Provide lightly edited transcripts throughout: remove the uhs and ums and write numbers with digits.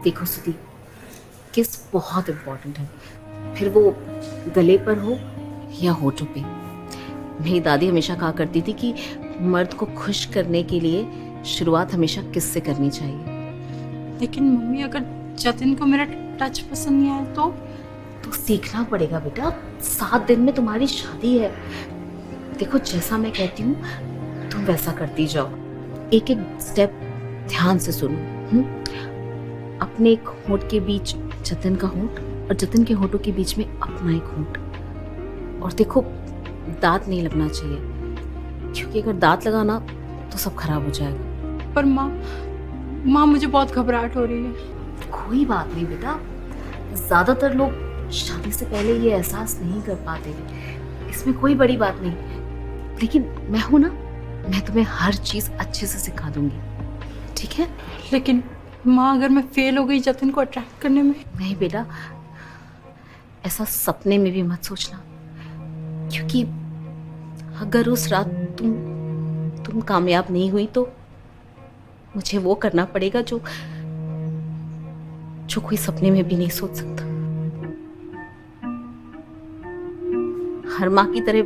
देखो सुधी, किस बहुत इम्पोर्टेंट है, फिर वो गले पर हो या होठों पे। मेरी दादी हमेशा कहा करती थी कि मर्द को खुश करने के लिए शुरुआत हमेशा किस से करनी चाहिए। लेकिन मम्मी, अगर जतिन को मेरा टच पसंद नहीं आया तो सीखना पड़ेगा बेटा, 7 दिन में तुम्हारी शादी है। देखो जैसा मैं कहती हूँ तुम वैसा करती जाओ, एक एक स्टेप ध्यान से सुनो। अपने एक होंठ के बीच जतिन का होंठ और जतिन के होंठों के बीच में अपना एक होंठ। और देखो दांत नहीं लगना चाहिए, क्योंकि अगर दांत लगाना तो सब खराब हो जाएगा। पर माँ मुझे बहुत घबराहट हो रही है। कोई बात नहीं बेटा, ज्यादातर लोग शादी से पहले ये एहसास नहीं कर पाते, इसमें कोई बड़ी बात नहीं। लेकिन मैं हूं ना, मैं तुम्हें हर चीज अच्छे से सिखा दूंगी, ठीक है? लेकिन माँ, अगर मैं फेल हो गई जतिन को अट्रैक्ट करने में? नहीं बेटा, ऐसा सपने में भी मत सोचना, क्योंकि अगर उस रात तुम कामयाब नहीं हुई तो मुझे वो करना पड़ेगा जो कोई सपने में भी नहीं सोच सकता। हर माँ की तरह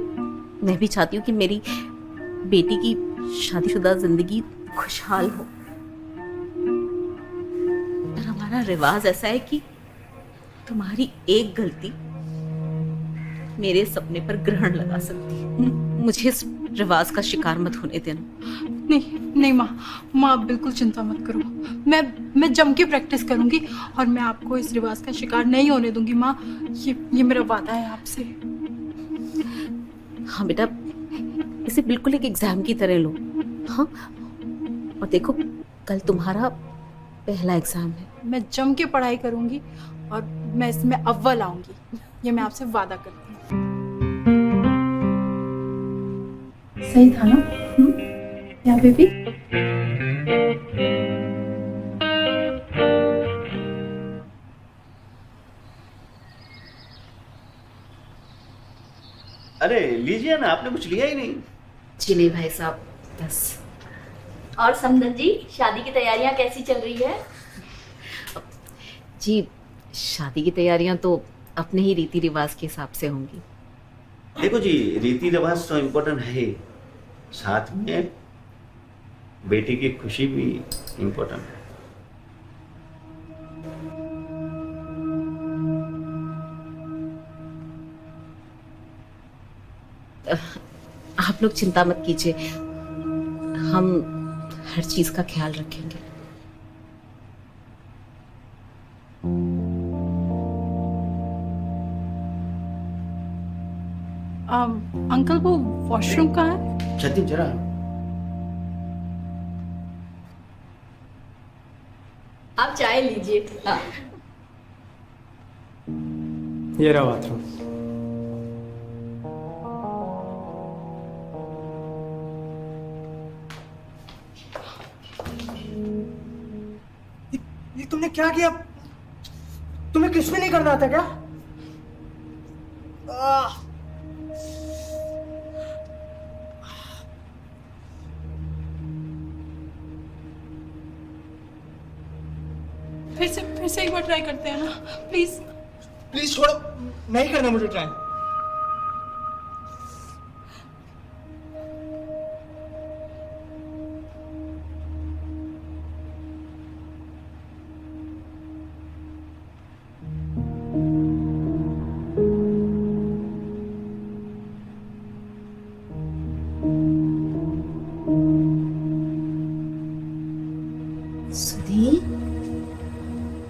मैं भी चाहती हूँ कि मेरी बेटी की शादीशुदा जिंदगी खुशहाल हो, पर हमारा रिवाज ऐसा है कि तुम्हारी एक गलती मेरे सपने पर ग्रहण लगा सकती है। मुझे इस रिवाज का शिकार मत होने देना। नहीं माँ, आप बिल्कुल चिंता मत करो। मैं जम के प्रैक्टिस करूंगी और मैं आपको इस रिवाज का शिकार नहीं होने दूंगी माँ। ये मेरा वादा है आपसे। हाँ बेटा, इसे बिल्कुल एक एग्जाम की तरह लो। हाँ, और देखो कल तुम्हारा पहला एग्जाम है। मैं जम के पढ़ाई करूंगी और मैं इसमें अव्वल आऊंगी, ये मैं आपसे वादा करती हूँ। सही था ना? या बेबी? अरे लीजिए ना, आपने कुछ लिया ही नहीं। जी नहीं भाई साहब, बस। और समदन जी, शादी की तैयारियां कैसी चल रही है? जी शादी की तैयारियां तो अपने ही रीति रिवाज के हिसाब से होंगी। देखो जी, रीति रिवाज तो इम्पोर्टेंट है, साथ में बेटी की खुशी भी इम्पोर्टेंट है। आप लोग चिंता मत कीजिए, हम हर चीज का ख्याल रखेंगे। अंकल, वो वॉशरूम कहाँ है? जतिन जरा। आप चाय लीजिए। हाँ। ये रहा बाथरूम। ये तुमने क्या किया? तुम्हें किस में नहीं करना था क्या? फिर से एक बार ट्राई करते हैं ना, प्लीज। प्लीज छोड़ो, नहीं करना मुझे ट्राई। सुधी,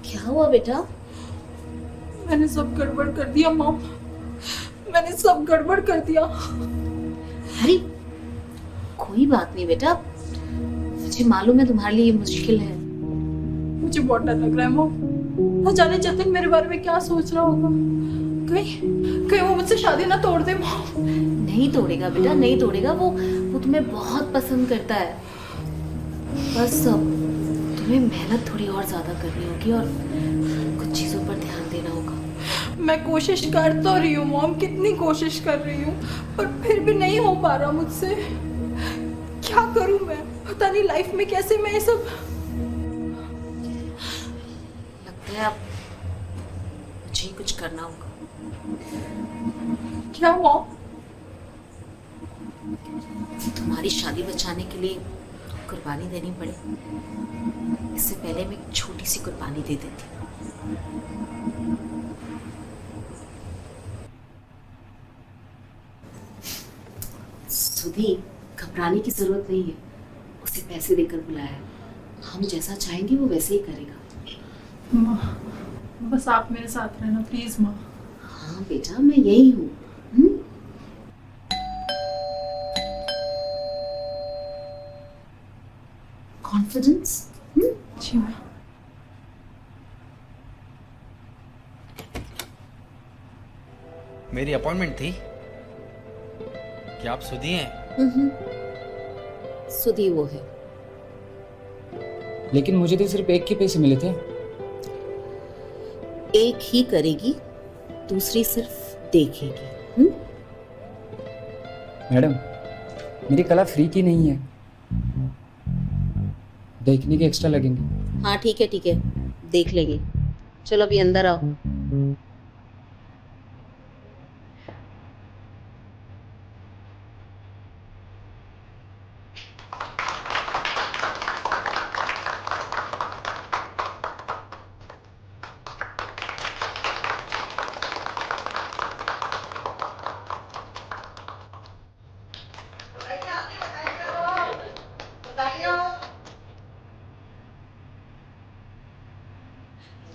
क्या हुआ बेटा? मैंने सब गड़बड़ कर दिया मॉम, मैंने सब गड़बड़ कर दिया। अरे कोई बात नहीं बेटा, मुझे मालूम है तुम्हारे लिए ये मुश्किल है। मुझे बहुत डर लग रहा है मॉम, न जाने जतिन मेरे बारे में क्या सोच रहा होगा। कहीं वो मुझसे शादी ना तोड़ दे मॉम। नहीं तोड़ेगा बेटा, नहीं तोड़ेगा। वो तुम्हें बहुत पसंद करता है। बस तुम्हें मेहनत थोड़ी और ज्यादा करनी होगी और कुछ चीजों पर ध्यान देना होगा। मैं कोशिश कर तो रही हूँ मॉम, कितनी कोशिश कर रही हूँ, पर फिर भी नहीं हो पा रहा मुझसे। क्या करूँ मैं, पता नहीं लाइफ में कैसे मैं ये सब। लगता है अब मुझे ही कुछ करना होगा। क्या मॉम? तुम्हारी शादी बचाने के लिए कुर्बानी देनी पड़े, इससे पहले मैं एक छोटी सी कुर्बानी दे देती। सुधी, घबराने की जरूरत नहीं है, उसे पैसे देकर बुलाया है, हम जैसा चाहेंगे वो वैसे ही करेगा। माँ बस आप मेरे साथ रहना प्लीज माँ। हाँ बेटा, मैं यही हूँ। कॉन्फिडेंस। जी माँ। मेरी अपॉइंटमेंट थी। क्या आप सुधी हैं? सुधी वो है। लेकिन मुझे तो सिर्फ एक के पैसे मिले थे। एक ही करेगी, दूसरी सिर्फ देखेगी। मैडम, मेरी कला फ्री की नहीं है, देखने के एक्स्ट्रा लगेंगे। हाँ ठीक है, देख लेंगे। चलो अभी अंदर आओ।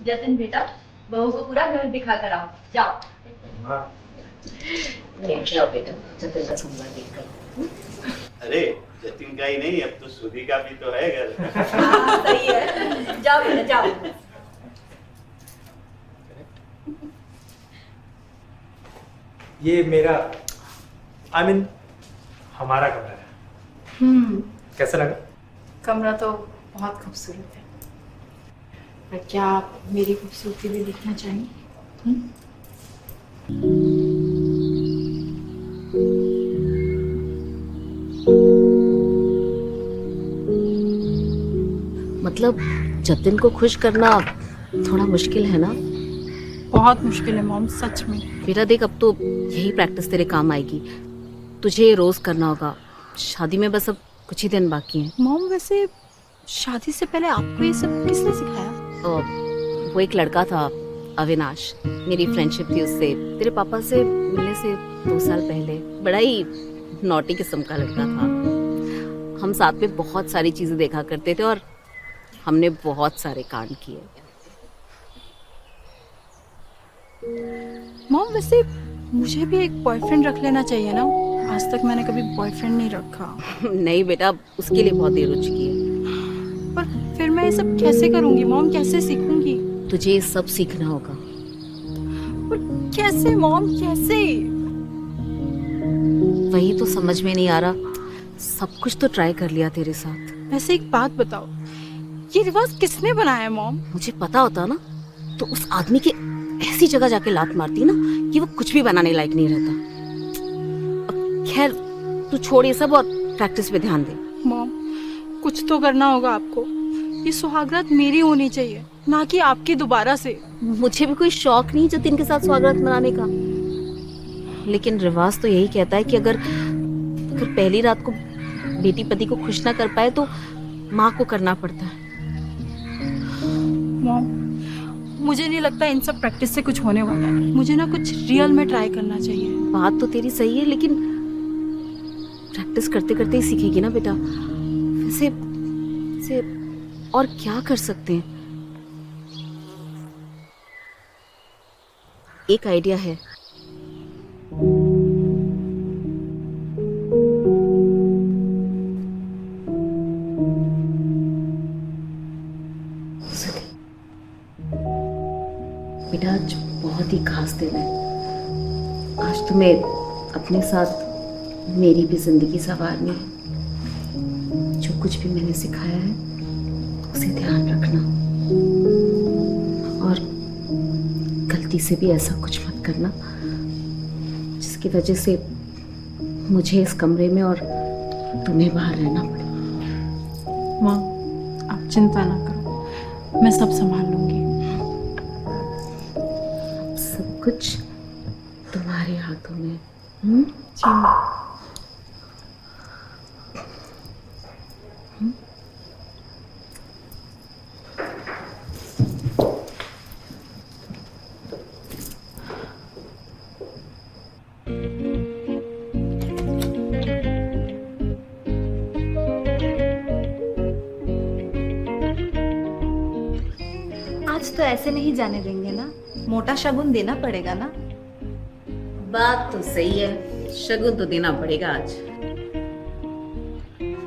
जतिन बेटा, बहू को पूरा घर दिखा कर आओ, जाओ। जाओ बेटा, जतिन का संभाल देखकर। अरे जतिन का ही नहीं, अब तो सुधी का भी तो है घर। हाँ, सही है, जाओ बेटा जाओ। ये मेरा हमारा कमरा है। कैसा लगा? कमरा तो बहुत खूबसूरत है, पर क्या आप मेरी खूबसूरती भी देखना चाहेंगे? मतलब जतिन को खुश करना थोड़ा मुश्किल है ना? बहुत मुश्किल है मॉम, सच में। बेटा देख, अब तो यही प्रैक्टिस तेरे काम आएगी। तुझे ये रोज करना होगा। शादी में बस अब कुछ ही दिन बाकी हैं। मॉम वैसे शादी से पहले आपको ये सब किसने सिखाया? वो एक लड़का था, अविनाश, मेरी फ्रेंडशिप थी उससे। तेरे पापा से मिलने से 2 साल पहले। बड़ा ही नॉटी किस्म का लड़का था। हम साथ में बहुत सारी चीजें देखा करते थे और हमने बहुत सारे कांड किए। मॉम वैसे मुझे भी एक बॉयफ्रेंड रख लेना चाहिए ना? आज तक मैंने कभी बॉयफ्रेंड नहीं रखा। नहीं बेटा, उसके लिए बहुत देर हो चुकी है। पर फिर मैं ये सब कैसे करूंगी मॉम, कैसे सीखूंगी? तुझे ये सब सीखना होगा। पर कैसे मॉम, कैसे? वही तो समझ में नहीं आ रहा। सब कुछ तो ट्राई कर लिया तेरे साथ। वैसे एक बात बताओ, ये रिवाज किसने बनाया है मॉम? मुझे पता होता ना तो उस आदमी के ऐसी जगह जाके लात मारती ना कि वो कुछ भी बनाने लायक नहीं रहता। अब खैर तू छोड़ ये सब और प्रैक्टिस पे ध्यान दे। मॉम कुछ तो करना होगा आपको। ये सुहागरात मेरी होनी चाहिए, ना कि आपकी दोबारा से। मुझे भी कोई शौक नहीं जतिन के साथ स्वागत मनाने का, लेकिन रिवाज तो यही कहता है कि अगर पहली रात को बेटी पति को खुश ना कर पाए तो माँ को करना पड़ता है। मॉम मुझे नहीं लगता इन सब प्रैक्टिस से कुछ होने वाला है। मुझे ना कुछ रियल में ट्राई करना चाहिए। बात तो तेरी सही है, लेकिन प्रैक्टिस करते करते ही सीखेगी ना बेटा। वैसे और क्या कर सकते हैं? एक आइडिया है। बेटा आज बहुत ही खास दिन है। आज तुम्हें अपने साथ मेरी भी जिंदगी संवारनी है। जो कुछ भी मैंने सिखाया है उसे ध्यान रखना, और गलती से भी ऐसा कुछ मत करना जिसकी वजह से मुझे इस कमरे में और तुम्हें बाहर रहना पड़े। माँ आप चिंता ना करो, मैं सब संभाल लूंगी। कुछ तुम्हारे हाथों में। हम्म? जी माँ। आज तो ऐसे नहीं जाने देंगे ना, मोटा शगुन देना पड़ेगा ना। बात तो सही है, शगुन तो देना पड़ेगा आज।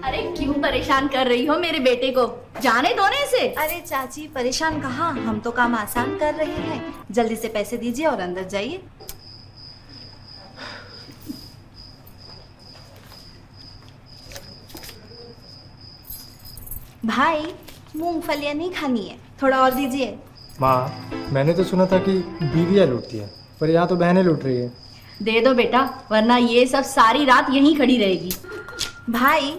अरे क्यों परेशान कर रही हो मेरे बेटे को, जाने दो ना इसे। अरे चाची परेशान कहाँ, हम तो काम आसान कर रहे हैं। जल्दी से पैसे दीजिए और अंदर जाइए। भाई मूंगफलियाँ नहीं खानी है, थोड़ा और दीजिए। माँ, मैंने तो सुना था कि बीवियाँ लूटती हैं, पर यहाँ तो बहनें लूट रही है। दे दो बेटा, वरना ये सब सारी रात यहीं खड़ी रहेगी। भाई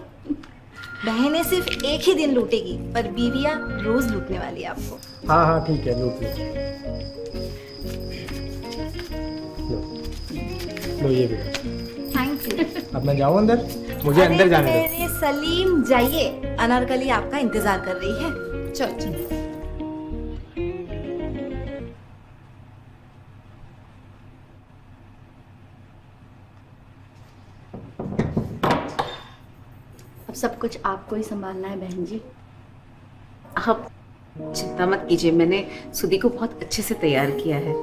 बहनें सिर्फ एक ही दिन लूटेगी, पर बीवियाँ रोज लूटने वाली है आपको। हाँ हाँ ठीक है, लूट लो। लो ये भी लो। Thank you. अब मैं जाऊँ अंदर? मुझे अंदर जाने दो। मेरे सलीम जाइए, अनारकली आपका इंतजार कर रही है। चलो चलो। अब सब कुछ आपको ही संभालना है बहन जी। आप चिंता मत कीजिए, मैंने सुधी को बहुत अच्छे से तैयार किया है।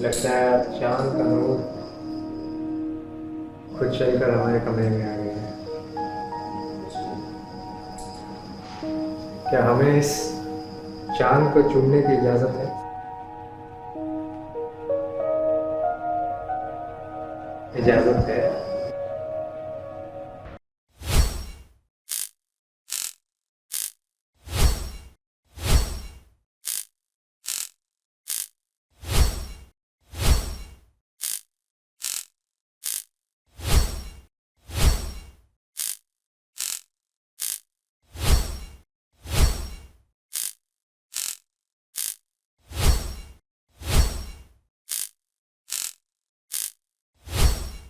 लगता है चांद का नूर खुद चलकर हमारे कमरे में आ गया है। क्या हमें इस चांद को चूमने की इजाजत है? इजाजत है।